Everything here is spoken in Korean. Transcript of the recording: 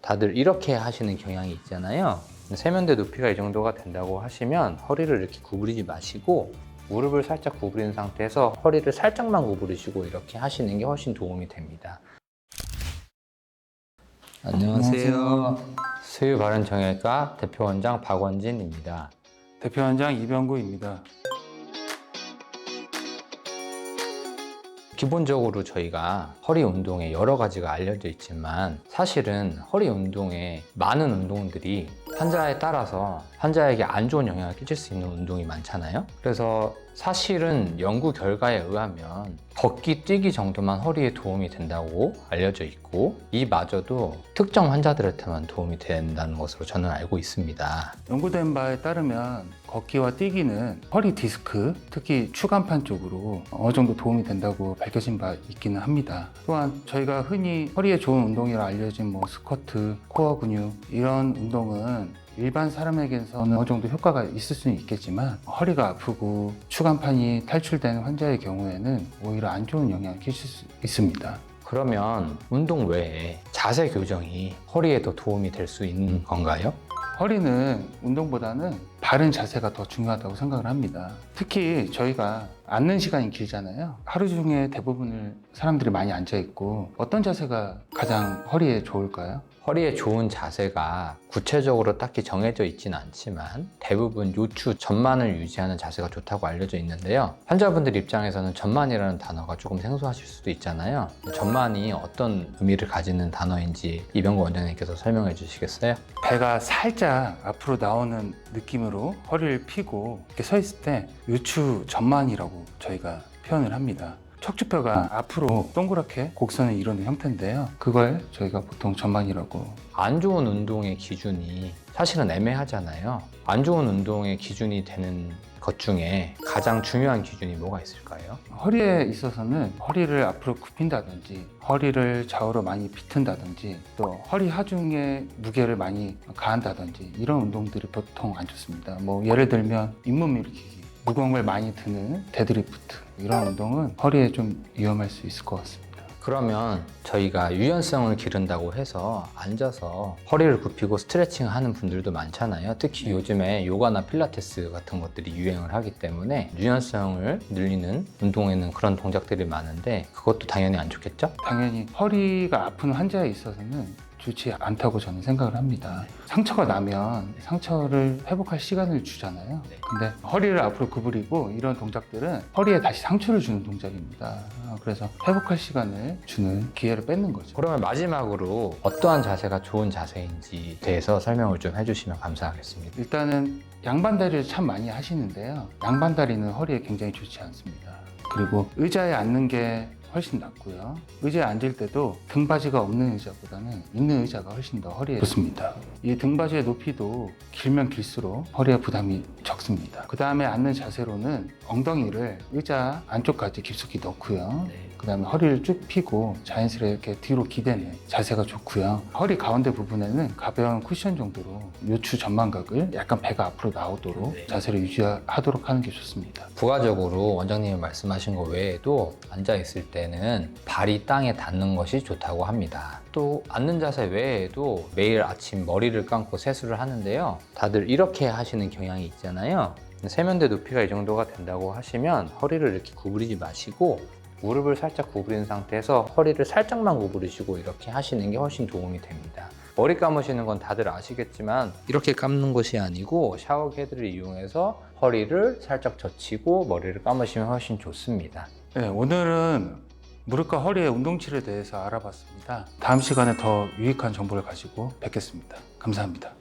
다들 이렇게 하시는 경향이 있잖아요. 세면대 높이가 이 정도가 된다고 하시면 허리를 이렇게 구부리지 마시고 무릎을 살짝 구부린 상태에서 허리를 살짝만 구부리시고 이렇게 하시는 게 훨씬 도움이 됩니다. 안녕하세요. 수유바른정형외과 대표원장 박원진입니다. 대표원장 이병구입니다. 기본적으로 저희가 허리 운동에 여러 가지가 알려져 있지만 사실은 허리 운동에 많은 운동들이 환자에 따라서 환자에게 안 좋은 영향을 끼칠 수 있는 운동이 많잖아요. 그래서 사실은 연구 결과에 의하면 걷기, 뛰기 정도만 허리에 도움이 된다고 알려져 있고 이마저도 특정 환자들한테만 도움이 된다는 것으로 저는 알고 있습니다. 연구된 바에 따르면 걷기와 뛰기는 허리 디스크, 특히 추간판 쪽으로 어느 정도 도움이 된다고 밝혀진 바 있기는 합니다. 또한 저희가 흔히 허리에 좋은 운동이라 알려진 스쿼트, 코어 근육 이런 운동은 일반 사람에게서는 어느 정도 효과가 있을 수는 있겠지만 허리가 아프고 추간판이 탈출된 환자의 경우에는 오히려 안 좋은 영향을 끼칠 수 있습니다. 그러면 운동 외에 자세 교정이 허리에 더 도움이 될 수 있는 건가요? 허리는 운동보다는 바른 자세가 더 중요하다고 생각을 합니다. 특히 저희가 앉는 시간이 길잖아요. 하루 중에 대부분을 사람들이 많이 앉아 있고 어떤 자세가 가장 허리에 좋을까요? 허리에 좋은 자세가 구체적으로 딱히 정해져 있지는 않지만 대부분 요추 전만을 유지하는 자세가 좋다고 알려져 있는데요. 환자분들 입장에서는 전만이라는 단어가 조금 생소하실 수도 있잖아요. 전만이 어떤 의미를 가지는 단어인지 이병구 원장님께서 설명해 주시겠어요? 배가 살짝 앞으로 나오는 느낌으로 허리를 펴고 이렇게 서 있을 때 요추 전만이라고 저희가 표현을 합니다. 척추뼈가 앞으로 동그랗게 곡선을 이루는 형태인데요. 그걸 저희가 보통 전만이라고. 안 좋은 운동의 기준이 사실은 애매하잖아요. 안 좋은 운동의 기준이 되는 것 중에 가장 중요한 기준이 뭐가 있을까요? 허리에 있어서는 허리를 앞으로 굽힌다든지 허리를 좌우로 많이 비튼다든지 또 허리 하중에 무게를 많이 가한다든지 이런 운동들이 보통 안 좋습니다. 예를 들면 잇몸 일으키기, 무거운 걸 많이 드는 데드리프트 이런 운동은 허리에 좀 위험할 수 있을 것 같습니다. 그러면 저희가 유연성을 기른다고 해서 앉아서 허리를 굽히고 스트레칭 하는 분들도 많잖아요. 특히 요즘에 요가나 필라테스 같은 것들이 유행을 하기 때문에 유연성을 늘리는 운동에는 그런 동작들이 많은데 그것도 당연히 안 좋겠죠? 당연히 허리가 아픈 환자에 있어서는 좋지 않다고 저는 생각을 합니다. 상처가 나면 상처를 회복할 시간을 주잖아요. 근데 허리를 앞으로 구부리고 이런 동작들은 허리에 다시 상처를 주는 동작입니다. 그래서 회복할 시간을 주는 기회를 뺏는 거죠. 그러면 마지막으로 어떠한 자세가 좋은 자세인지 대해서 설명을 좀 해주시면 감사하겠습니다. 일단은 양반다리를 참 많이 하시는데요. 양반다리는 허리에 굉장히 좋지 않습니다. 그리고 의자에 앉는 게 훨씬 낫고요. 의자에 앉을 때도 등받이가 없는 의자보다는 있는 의자가 훨씬 더 허리에 좋습니다. 이 등받이의 높이도 길면 길수록 허리에 부담이 적습니다. 그 다음에 앉는 자세로는 엉덩이를 의자 안쪽까지 깊숙이 넣고요. 그 다음에 허리를 쭉 펴고 자연스럽게 뒤로 기대는 자세가 좋고요. 허리 가운데 부분에는 가벼운 쿠션 정도로 요추 전만각을 약간 배가 앞으로 나오도록 자세를 유지하도록 하는 게 좋습니다. 부가적으로 원장님이 말씀하신 거 외에도 앉아 있을 때는 발이 땅에 닿는 것이 좋다고 합니다. 또 앉는 자세 외에도 매일 아침 머리를 감고 세수를 하는데요. 다들 이렇게 하시는 경향이 있잖아요. 세면대 높이가 이 정도가 된다고 하시면 허리를 이렇게 구부리지 마시고 무릎을 살짝 구부린 상태에서 허리를 살짝만 구부리시고 이렇게 하시는 게 훨씬 도움이 됩니다. 머리 감으시는 건 다들 아시겠지만 이렇게 감는 것이 아니고 샤워 헤드를 이용해서 허리를 살짝 젖히고 머리를 감으시면 훨씬 좋습니다. 네, 오늘은 무릎과 허리의 운동치료에 대해서 알아봤습니다. 다음 시간에 더 유익한 정보를 가지고 뵙겠습니다. 감사합니다.